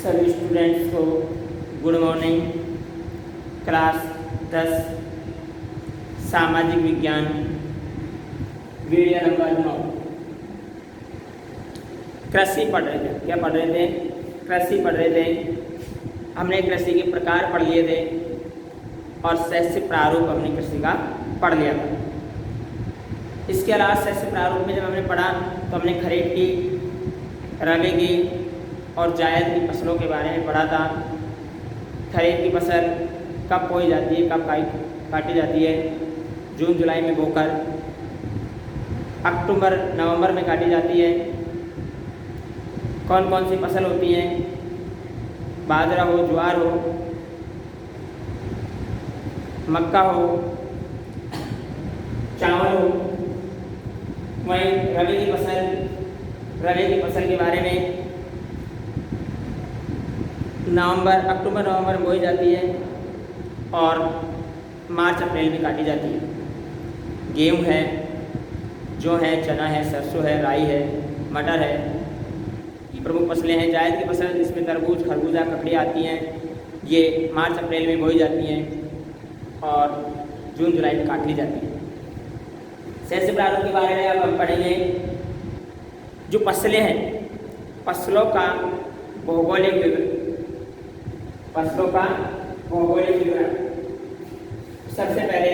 सभी स्टूडेंट्स को good morning. Class 10 सामाजिक विज्ञान वीडियो नंबर 9। कृषि पढ़ रहे थे। क्या पढ़ रहे थे? कृषि पढ़ रहे थे। हमने कृषि के प्रकार पढ़ लिए थे और शस्य प्रारूप हमने कृषि का पढ़ लिया था। इसके अलावा शस्य प्रारूप में जब हमने पढ़ा तो हमने खरीफ की, रबी की और जायद की फसलों के बारे में पढ़ा था। खरीफ की फसल कब बोई जाती है, कब काटी जाती है? जून जुलाई में बोकर अक्टूबर नवंबर में काटी जाती है। कौन कौन सी फसल होती हैं? बाजरा हो, ज्वार हो, मक्का हो, चावल हो। वहीं रबी की फसल के बारे में अक्टूबर नवंबर में बोई जाती है और मार्च अप्रैल में काटी जाती है। गेहूँ है, जौ है, चना है, सरसों है, राई है, मटर है, ये प्रमुख फसलें हैं। जायद की फसल जिसमें तरबूज, खरबूजा, ककड़ी आती हैं, ये मार्च अप्रैल में बोई जाती हैं और जून जुलाई में काट ली जाती है। शस्य प्रारूप के बारे में अब हम पढ़ेंगे। जो फसलें हैं, फसलों का भौगोलिक विवरण। सबसे पहले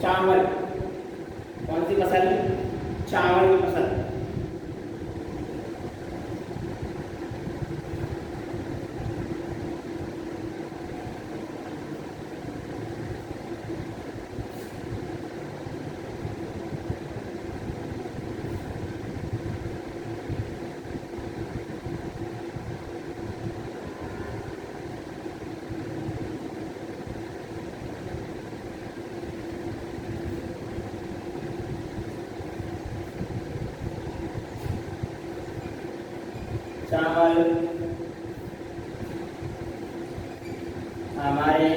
चावल। कौन सी फसल? चावल की फसल। चावल हमारे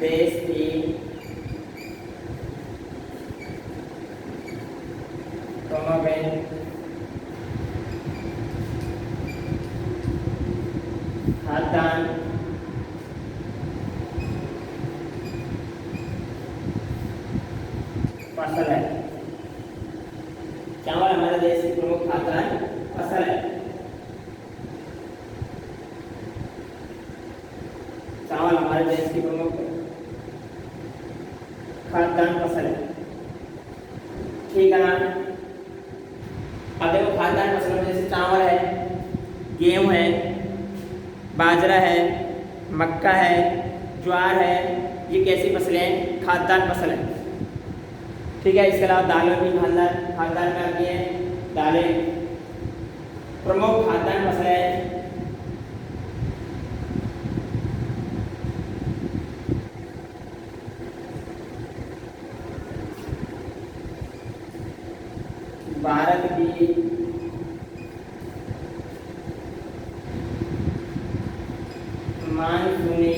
देश की प्रमुख खाद्यान्न फसल है। चावल हमारे देश की प्रमुख खाद्यान्न फसल है। चावल हमारे देश की प्रमुख खाद्यान्न फसल है। ठीक है ना? अब देखो, खाद्यान्न फसलों में जैसे चावल है, गेहूं है, बाजरा है, मक्का है, ज्वार है, ये कैसी फसलें हैं? खाद्यान्न फसल है। ठीक है। इसके अलावा दालें भी खाद्यान्न में आती हैं। दालें प्रमुख खाद्यान्न फसल है। भारत की मानसूनी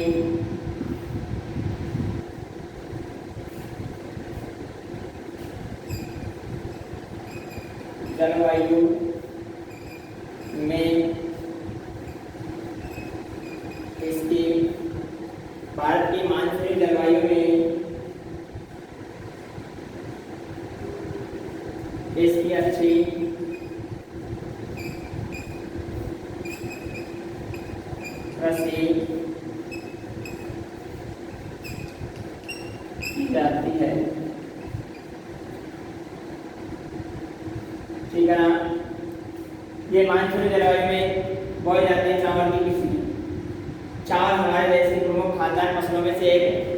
जलवायु में भारत की मानसूनी जलवायु में इसकी अच्छी कृषि की जाती है। ठीक है ना? ये मानसूनी जलवायु में बोई जाती है चावल की कृषि। चावल हमारे देश की प्रमुख खाद्यान्न फसलों में से एक है।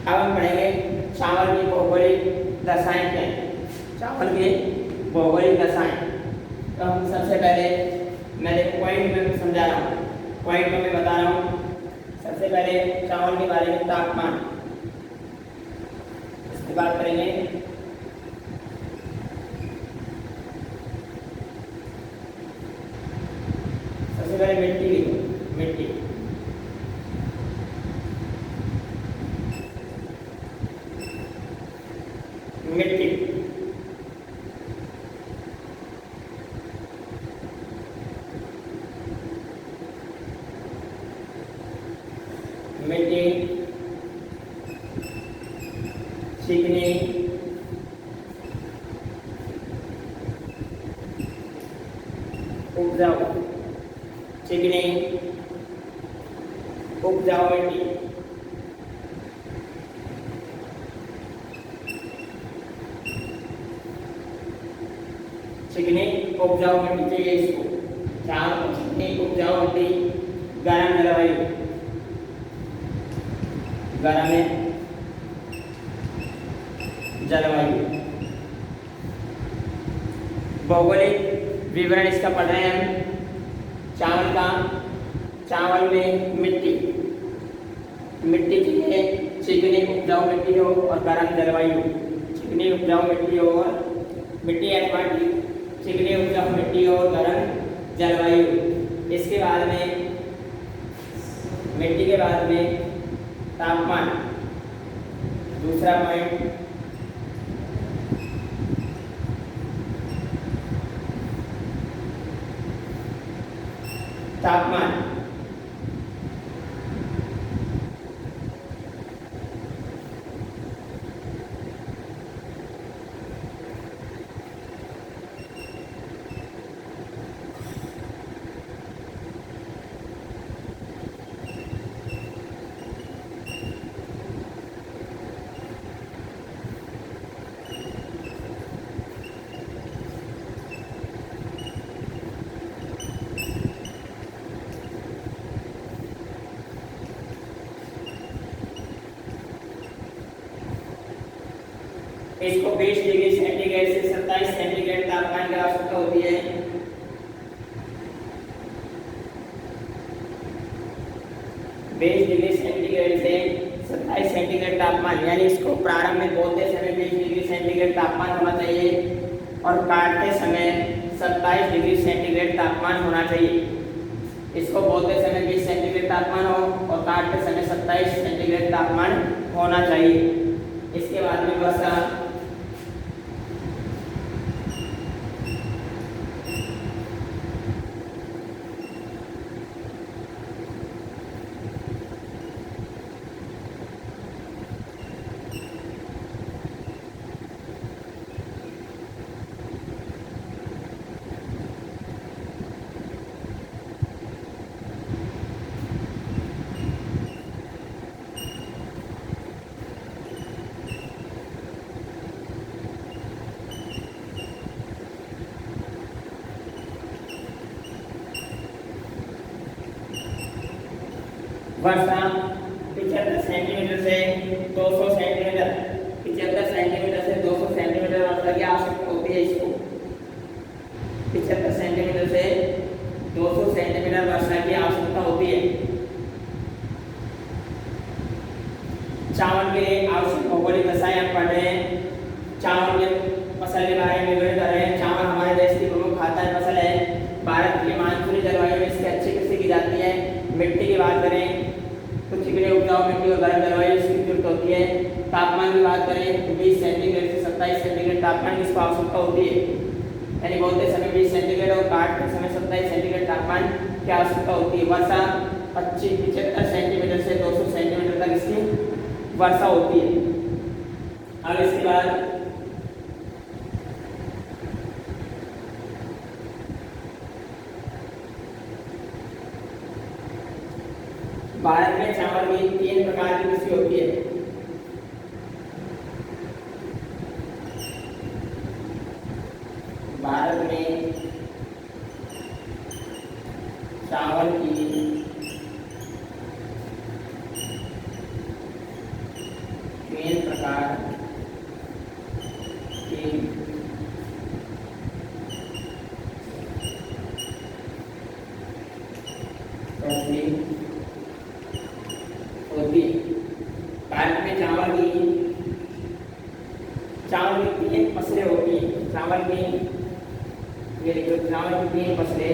अब हम पढ़ेंगे चावल की भौगोलिक दशाएं क्या हैं। चावल के भौगोलिक दशाएं। तो हम सबसे पहले मैं देखो पॉइंट में समझा रहा हूँ, पॉइंट में मैं बता रहा हूँ। सबसे पहले चावल के बारे में तापमान, इसकी बात करेंगे। सबसे पहले मिट्टी देखो, मिट्टी मिट्टी मिट्टी चिकनी, उपजाऊ, चिकनी उपजाऊ मिट्टी, चिकनी उपजाऊ मिट्टी चाहिए इसको। चावल चिकनी उपजाऊ मिट्टी, गर्म जलवायु, गर्म जलवायु। भौगोलिक विवरण इसका पढ़ रहे हैं हम। चावल का, चावल में मिट्टी, मिट्टी चाहिए चिकनी उपजाऊ मिट्टी हो और गर्म जलवायु। चिकनी उपजाऊ मिट्टी हो और मिट्टी चिकनी उपजाऊ मिट्टी और गर्म जलवायु। इसके बाद में मिट्टी के बाद में तापमान, दूसरा पॉइंट तापमान। इसको 20 डिग्री सेंटीग्रेड से 27 सेंटीग्रेड तापमान की आवश्यकता होती है। डिग्री सेंटीग्रेड से 27 सेंटीग्रेड तापमान, यानी इसको प्रारंभ में बोलते समय 20 डिग्री सेंटीग्रेड तापमान होना चाहिए और काटते समय 27 डिग्री सेंटीग्रेड तापमान होना चाहिए। इसको बोलते समय 20 सेंटीग्रेड तापमान हो और काटते समय 27 सेंटीग्रेड तापमान होना चाहिए। इसके बाद में वर्षा, वर्षा 75 सेंटीमीटर से 200 सेंटीमीटर, 75 सेंटीमीटर से 200 सेंटीमीटर वर्षा की आवश्यकता होती है इसको। 75 सेंटीमीटर से 200 सेंटीमीटर वर्षा की आवश्यकता होती है। चावल के लिए आवश्यक भौगोलिक दशाएं हम पढ़ रहे हैं। चावल के फसल के बारे में विवरण कर रहे हैं। चावल हमारे देश की प्रमुख खाद्य फसल है। भारत की मानसूनी जलवायु में इसकी अच्छी कृषि की जाती है। मिट्टी की बात करें तो चिकनी उपजाऊ मिट्टी और गर्म जलवायु इसकी जरूरत होती है। तापमान की बात करें तो 20 सेंटीग्रेड से 27 सेंटीग्रेड तापमान की इसको आवश्यकता होती है। यानी बोलते समय 20 सेंटीग्रेड और काटते समय 27 सेंटीग्रेड तापमान की आवश्यकता होती है। वर्षा 75 सेंटीमीटर से 200 सेंटीमीटर तक इसकी वर्षा होती है। अब इसके बाद भारत में चावल की 3 प्रकार की कृषि होती है। भारत में चावल की 3 प्रकार की होती है। भारत में चावल की 3 फसलें होती हैं। चावल की, ये देखो, चावल की 3 फसलें।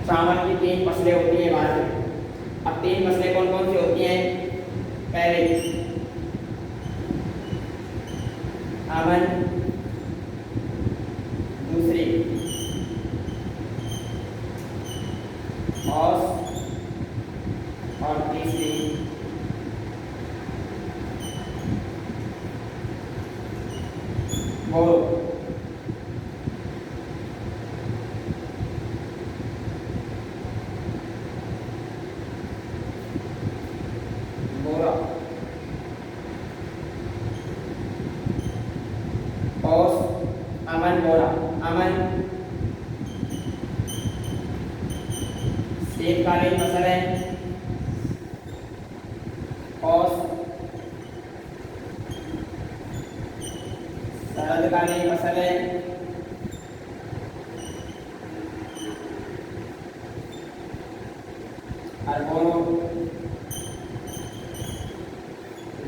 चावल की 3 फसलें होती हैं भारत में। अब 3 फसलें कौन कौन सी होती हैं? पहले अमन, दूसरी औस और तीसरी बोरो। बोरा, औस, अमन, बोरा। अमन शीतकालीन फसल है। औस शरदकालीन फसल है। और बोरो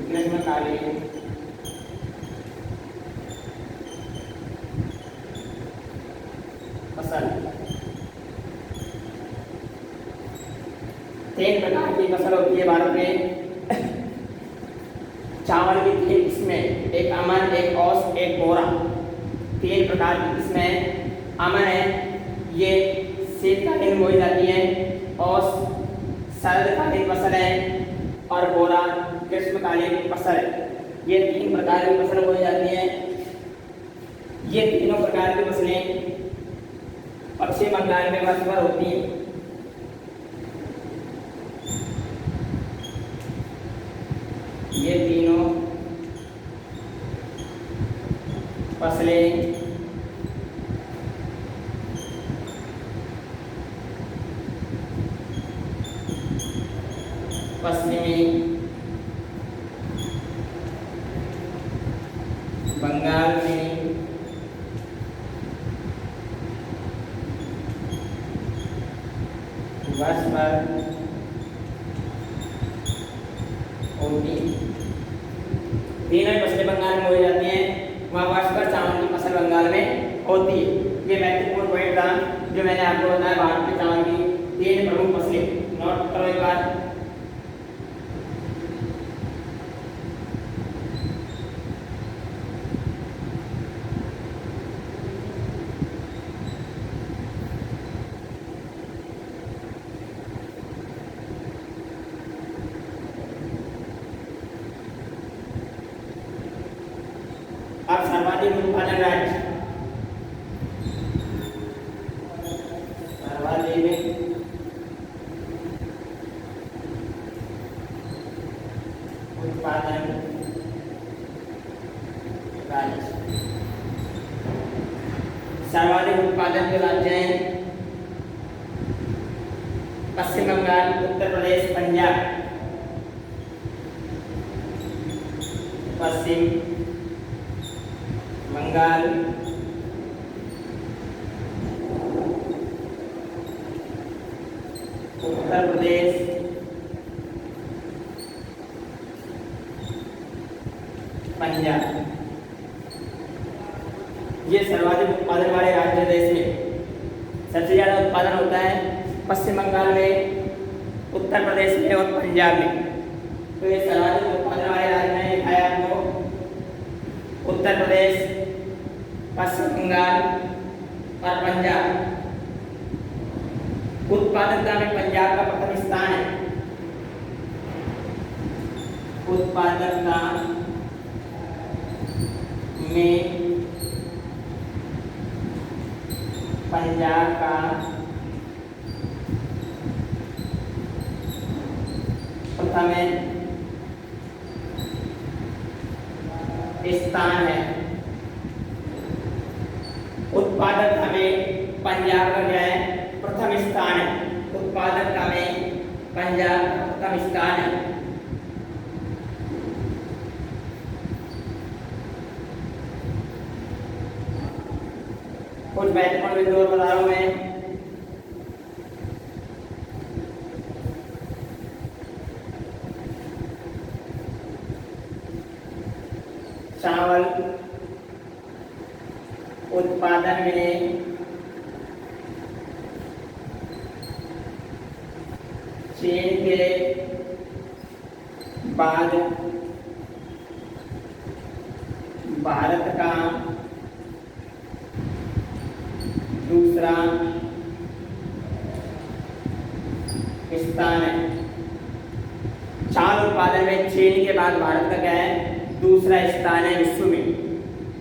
ग्रीष्मकालीन फसल। 3 प्रकार की फसल होती है भारत में। चावल की 3 किस्में, एक अमन, एक औस, एक बोरा। 3 प्रकार की किस्में। अमन है, ये शीतकालीन बोई जाती है। औस शरदकालीन फसल है और बोरा ग्रीष्मकालीन फसल है। ये 3 प्रकार की फसल बोई जाती है। ये तीनों प्रकार की फसलें पश्चिम बंगाल में वर्ष भर होती हैं। ये तीनों फसलें पश्चिमी बंगाल में वर्ष भर होती। तीनों फसलें बंगाल में बोई जाती हैं। वहाँ वर्ष भर चावल की फसल बंगाल में होती है। ये महत्वपूर्ण पॉइंट था जो मैंने आपको बताया। भारत में चावल की 3 प्रमुख फसलें नोट करो एक बार। अब सर्वाधिक उत्पादन राज्य, सर्वाधिक उत्पादन राज्य। सर्वाधिक उत्पादन जो राज्य हैं पश्चिम बंगाल, उत्तर प्रदेश, पंजाब। पश्चिम बंगाल, उत्तर प्रदेश, पंजाब। ये सर्वाधिक उत्पादन वाले राज्य देश में। सबसे ज़्यादा उत्पादन होता है पश्चिम बंगाल में, उत्तर प्रदेश में और पंजाब में। तो ये सर्वाधिक उत्पादन वाले राज्य मैंने दिखाया आपको। उत्तर प्रदेश, पश्चिम बंगाल और पंजाब। उत्पादकता में पंजाब का प्रथम स्थान है। उत्पादकता में पंजाब का प्रथम स्थान है। उत्पादकता में पंजाब का क्या है? प्रथम स्थान है। उत्पादकता में पंजाब प्रथम स्थान है। कुछ महत्वपूर्ण बिंदु और बता रहा हूं मैं। चावल उत्पादन में चीन के बाद भारत का दूसरा स्थान है। चावल उत्पादन में चीन के बाद भारत का क्या है, दूसरा स्थान है विश्व में।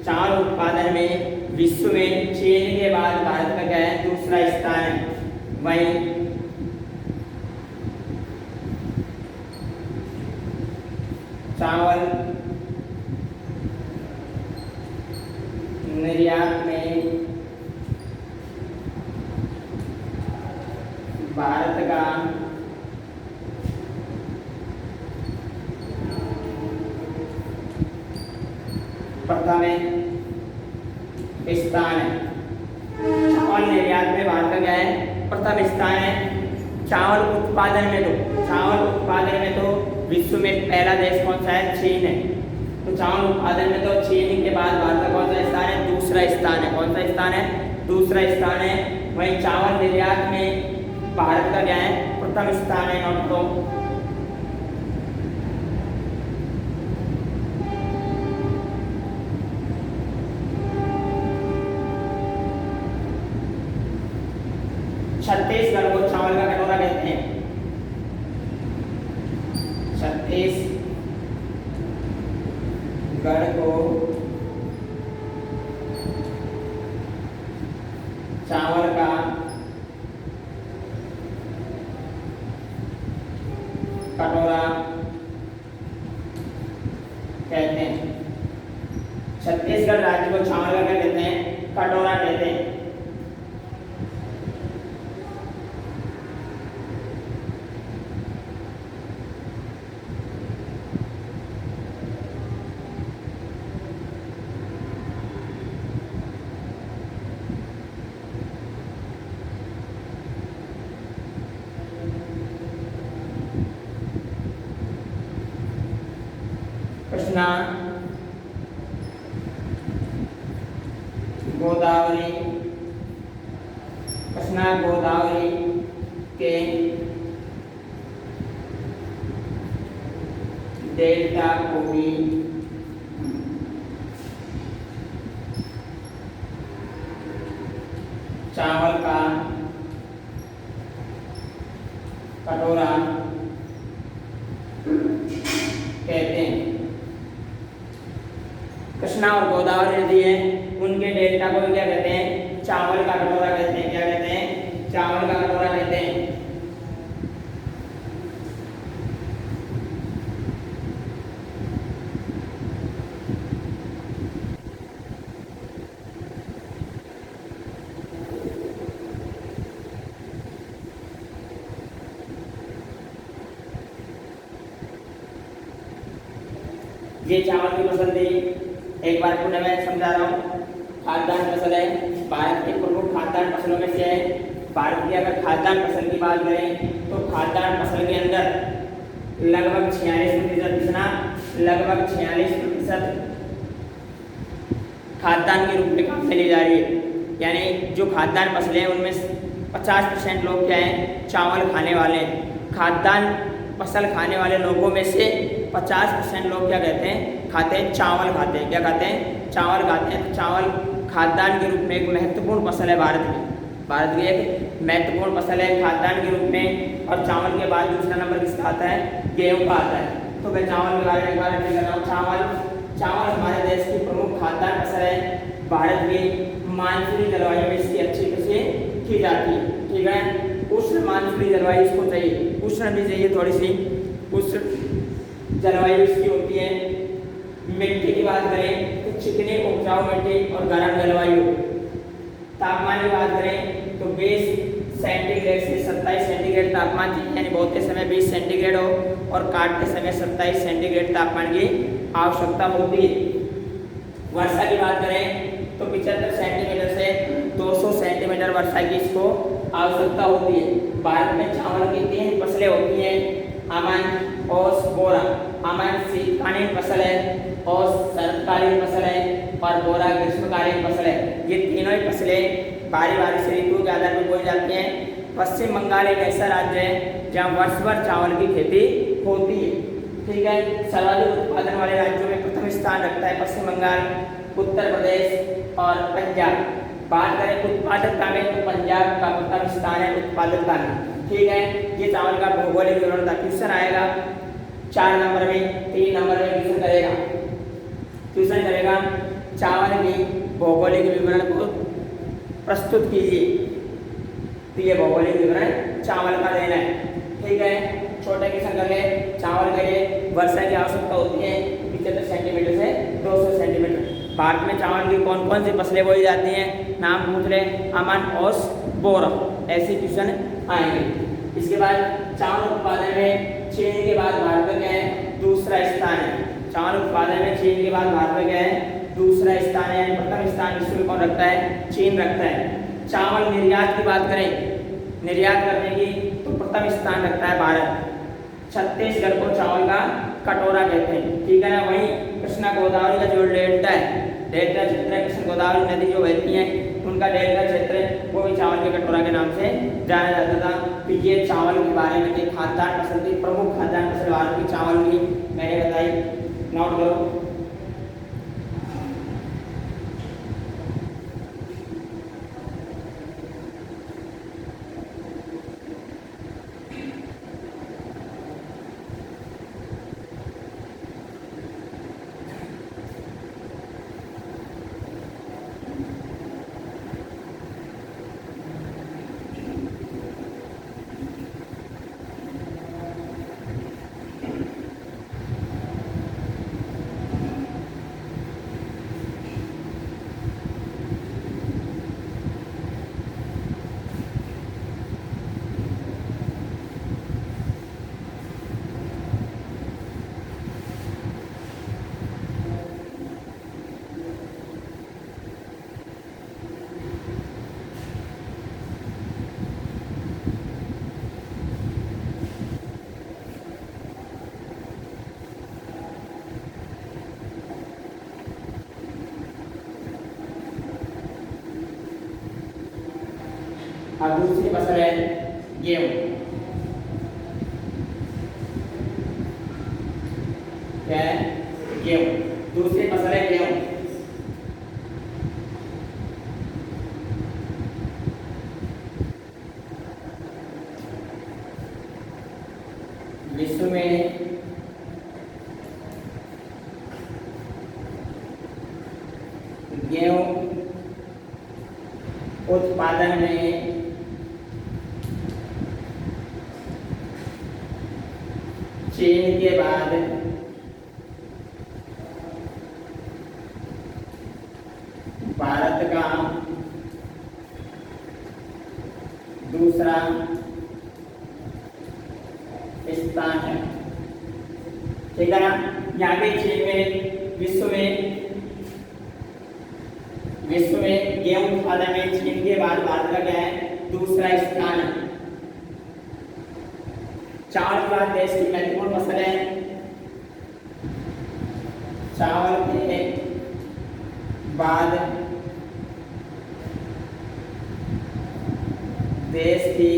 चावल उत्पादन में विश्व में चीन के बाद भारत का क्या है, दूसरा स्थान है। वहीं चावल निर्यात में भारत का प्रथम स्थान है। चावल निर्यात में भारत का क्या है, प्रथम स्थान है। चावल उत्पादन में तो विश्व में पहला देश कौन सा है, चीन है। तो चावल उत्पादन में तो चीन के बाद भारत का कौन सा स्थान है, दूसरा स्थान है। कौन सा स्थान है, दूसरा स्थान है। वहीं चावल निर्यात में भारत का क्या है, प्रथम स्थान है। नोट करो। छत्तीसगढ़ को चावल का कटोरा कहते हैं। छत्तीसगढ़ को चावल का कटोरा कहते हैं। छत्तीसगढ़ राज्य को चावल का क्या कहते हैं, कटोरा कहते हैं। कृष्णा गोदावरी के डेल्टा को भी चावल का कटोरा कहते हैं। कृष्णा और गोदावरी नदी है, उनके डेल्टा को क्या कहते हैं, चावल का कटोरा कहते हैं। क्या कहते हैं, चावल का कटोरा कहते हैं। ये चावल की फसल थी, एक बार पुनः मैं समझा रहा हूँ। खाद्यान्न फसल है, भारत की प्रमुख खाद्यान्न फसलों में से है। भारत की अगर खाद्यान्न फसल की बात करें तो खाद्यान्न फसल के अंदर लगभग 46% कितना, लगभग 46% खाद्यान्न के रूप में काम में ली जा रही है। यानी जो खाद्यान्न फसलें हैं उनमें 50% लोग क्या हैं, चावल खाने वाले हैं। खाद्यान्न फसल खाने वाले लोगों में से 50% लोग क्या कहते हैं, खाते हैं, चावल खाते हैं। क्या खाते हैं, चावल खाते हैं। तो चावल खाद्यान्न के रूप में एक महत्वपूर्ण फसल है भारत की एक महत्वपूर्ण फसल है खाद्यान्न के रूप में। और चावल के बाद दूसरा नंबर किसका आता है, गेहूं का आता है। तो मैं चावल के बारे में एक बार कर रहा हूँ। चावल हमारे देश की प्रमुख खाद्यान्न फसल है। भारत की मानसूनी जलवायु में इसकी अच्छी कृषि की जाती है। ठीक है, उष्ण मानसूनी जलवायु इसको चाहिए, उष्ण भी चाहिए थोड़ी सी, उष्ण जलवायु इसकी होती है। मिट्टी की बात करें तो चिकनी उपजाऊ मिट्टी और गर्म जलवायु। तापमान की बात करें तो 20 सेंटीग्रेड से 27 सेंटीग्रेड तापमान चाहिए, यानी बोते समय 20 सेंटीग्रेड हो और काटते समय 27 सेंटीग्रेड तापमान की आवश्यकता होती है। वर्षा की बात करें तो 75 सेंटीमीटर से वर्षा की इसको आवश्यकता होती है। भारत में चावल की 3 फसलें होती हैं, अमन, ओस, बोरा। अमन शीतकालीन फसल है, ओस शरतकालीन फसल है और बोरा ग्रीष्मकालीन फसल है। ये तीनों ही फसलें बारी बारी से ऋतु के आधार पर बोई जाती हैं। पश्चिम बंगाल एक ऐसा राज्य है जहाँ वर्ष भर चावल की खेती होती है। ठीक है, सर्वाधिक उत्पादन वाले राज्यों में प्रथम स्थान रखता है पश्चिम बंगाल, उत्तर प्रदेश और पंजाब। बात करें उत्पादकता में तो पंजाब का प्रथम स्थान है उत्पादकता में। ठीक है, ये चावल का भौगोलिक विवरण का क्वेश्चन आएगा 4 नंबर में, 3 नंबर में क्वेश्चन करेगा चावल की भौगोलिक विवरण को प्रस्तुत कीजिए। तो ये भौगोलिक विवरण चावल का देना है। ठीक है, छोटे क्वेश्चन कर ले। चावल के लिए वर्षा की आवश्यकता होती है 75 सेंटीमीटर से 200 सेंटीमीटर। भारत में चावल की कौन कौन सी फसलें बोई जाती हैं, नाम पूछ ले, अमन, ओस, बोरा, ऐसे क्वेश्चन आएंगे। इसके बाद चावल उत्पादन में चीन के बाद भारत का क्या है, दूसरा स्थान है। चावल उत्पादन में चीन के बाद भारत का क्या है, दूसरा स्थान है। प्रथम स्थान विश्व में कौन रखता है, चीन रखता है। चावल निर्यात की बात करें, निर्यात करने की तो प्रथम स्थान रखता है भारत। छत्तीसगढ़ को चावल का कटोरा कहते हैं। ठीक है ना। वहीं कृष्णा गोदावरी का जो डेल्टा है, डेल्टा क्षेत्र है, कृष्ण गोदावरी नदी जो बहती है उनका डेल्टा क्षेत्र है, वो भी चावल के कटोरा के नाम से जाना जाता था। तो ये चावल के बारे में एक खाद्यान्न फसल थी, प्रमुख खाद्यान्न फसल भारत की चावल की मैंने बताई, नोट करो। अब दूसरी फसल है गेहूं। क्या है, गेहूं। दूसरी फसल है गेहूं। विश्व में गेहूं उत्पादन में चीन के बाद भारत का दूसरा स्थान है। ठीक है ना। यहाँ पे चीन में विश्व में गेहूं उत्पादन में चीन के बाद भारत का क्या है, दूसरा स्थान है। चावल के बाद देश की महत्वपूर्ण फसल है। चावल के बाद देश की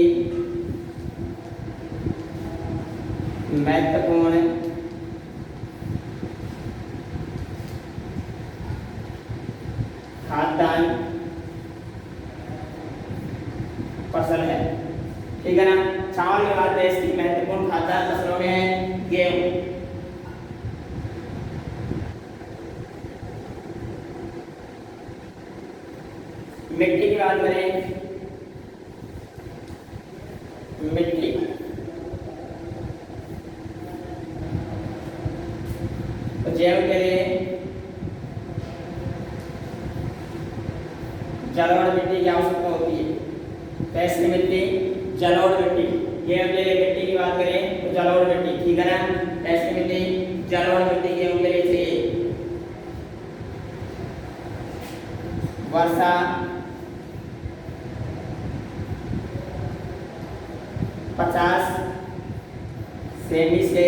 महत्वपूर्ण खाद्यान्न फसल है। ठीक है ना। चावल के बाद देश की महत्वपूर्ण खाद्यान्न फसलों में है गेहूं। मिट्टी की बात करें, मिट्टी तो गेहूं के लिए जलोढ़ मिट्टी की आवश्यकता होती है। कैसी मिट्टी, जलोढ़ मिट्टी। गेहूं के लिए मिट्टी की बात करें तो जलोढ़ मिट्टी। ठीक है ना। ऐसी मिट्टी, जलोढ़ मिट्टी गेहूं के लिए चाहिए। वर्षा 50 सेमी से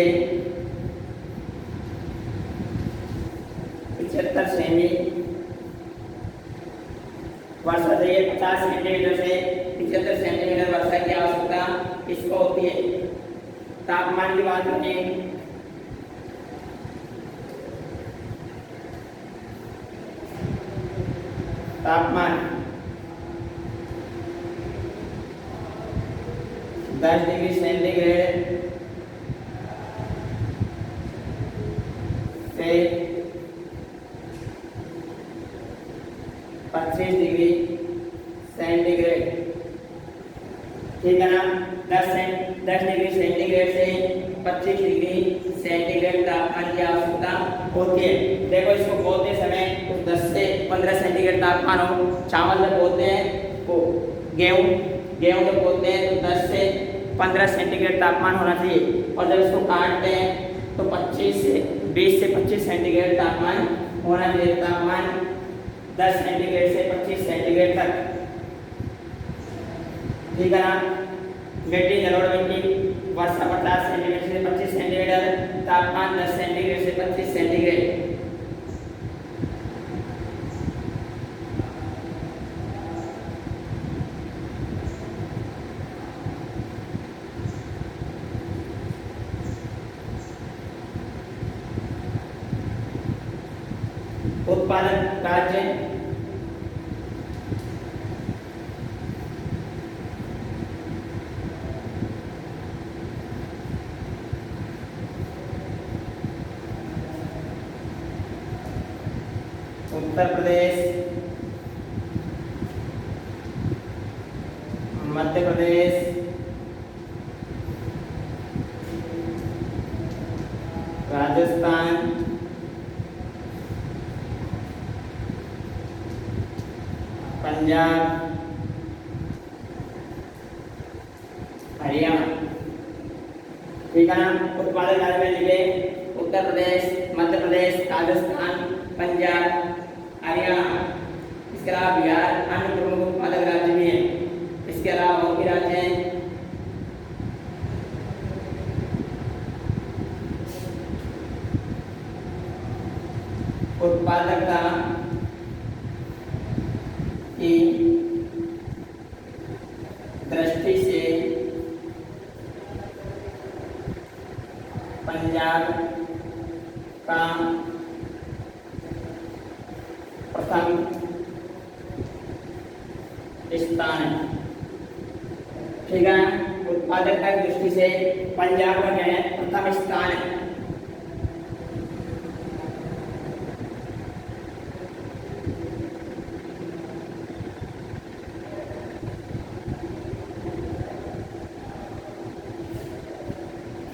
75 सेमी वर्षा चाहिए। 50 सेंटीमीटर से 75 सेंटीमीटर वर्षा की आवश्यकता इसको होती है। तापमान की बात करें, तापमान 10 डिग्री सेंटीग्रेड से 25 डिग्री सेंटीग्रेड, ठीक है ना। 10 डिग्री सेंटीग्रेड से 25 डिग्री सेंटीग्रेड तापमान की आवश्यकता होती है। देखो इसको बोलते समय तो 10 से 15 सेंटीग्रेड तापमान हो। चावल जब बोलते हैं वो गेहूँ जब बोलते हैं तो 10 से 15 सेंटीग्रेड तापमान होना चाहिए। और जब इसको काटते हैं तो 20 से 25 सेंटीग्रेड तापमान होना चाहिए। तापमान 10 सेंटीग्रेड से 25 सेंटीग्रेड तक, ठीक है ना। मिट्टी जलोढ़ मिट्टी वर्षा 50 सेंटीमीटर से 25 सेंटीमीटर, तापमान 10 सेंटीग्रेड से 25 सेंटीग्रेड। उत्पादक राज्य उत्तर प्रदेश, मध्य प्रदेश, राजस्थान, पंजाब, हरियाणा, ठीक है ना। उत्पादक राज्य में लिखे उत्तर प्रदेश, मध्य प्रदेश, राजस्थान, पंजाब, हरियाणा। इसके अलावा बिहार अन्य प्रमुख उत्पादक राज्य भी हैं। इसके अलावा और भी राज्य हैं उत्पादकता की दृष्टि से पंजाब का प्रथम स्थान है, ठीक है। उत्पादकता की दृष्टि से पंजाब का क्या है, प्रथम स्थान है।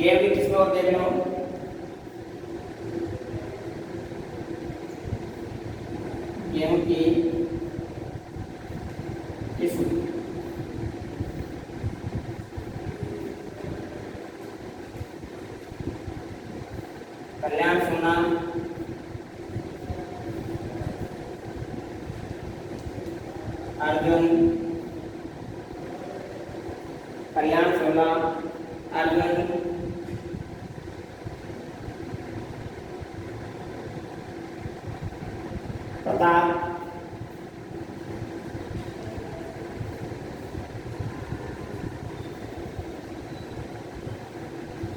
गेहूं की किस्में और देख लो, गेहूं की किस्म कल्याण सोना, अर्जुन, कल्याण सोना, अर्जुन, प्रताप,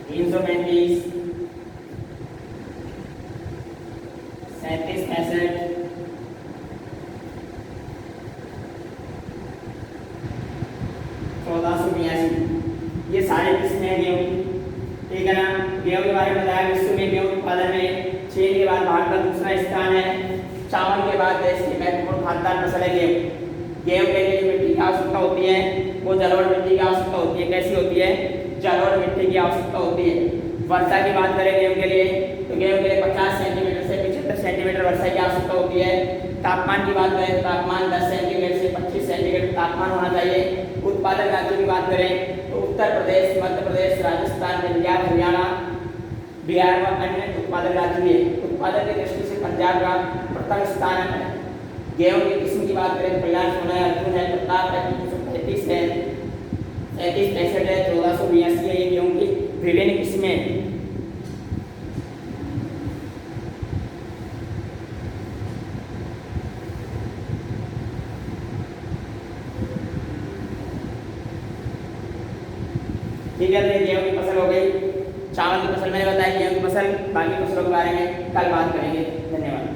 तीन सौ 35, 37, 65, 1482, ये सारे किस्में हैं गेहूँ, ठीक है ना। गेहूँ के बारे में बताया, विश्व में गेहूँ उत्पादन में चीन के बाद भारत का दूसरा स्थान है। चावल के बाद देश की महत्वपूर्ण खाद्यान्न फसल है गेहूँ। गेहूँ के लिए मिट्टी की आवश्यकता होती है वो जलोढ़ मिट्टी की आवश्यकता होती है। कैसी होती है, जलोढ़ मिट्टी की आवश्यकता होती है। वर्षा की बात करें गेहूँ के लिए तो गेहूँ के लिए 50 सेंटीमीटर से 75 सेंटीमीटर वर्षा की आवश्यकता होती है। तापमान की बात करें तो तापमान 10 सेंटीग्रेड से 25 सेंटीग्रेड तापमान होना चाहिए। उत्पादक राज्यों की बात करें तो उत्तर प्रदेश, मध्य प्रदेश, राजस्थान, पंजाब, हरियाणा, बिहार व अन्य उत्पादक राज्य भी है। उत्पादन की दृष्टि से पंजाब का प्रथम स्थान है। गेहूं की किस्म की बात करें तो कल्याण सोना है, अर्जुन है, प्रताप है, 335 है, 37 है, 1482 है, ये गेहूं की विभिन्न किस्में हैं। ठीक है, तो गेहूं की फसल हो गई। चावल की फसल मैंने बताया, गेहूं की फसल, बाकी फसलों के बारे में कल बात करेंगे। धन्यवाद।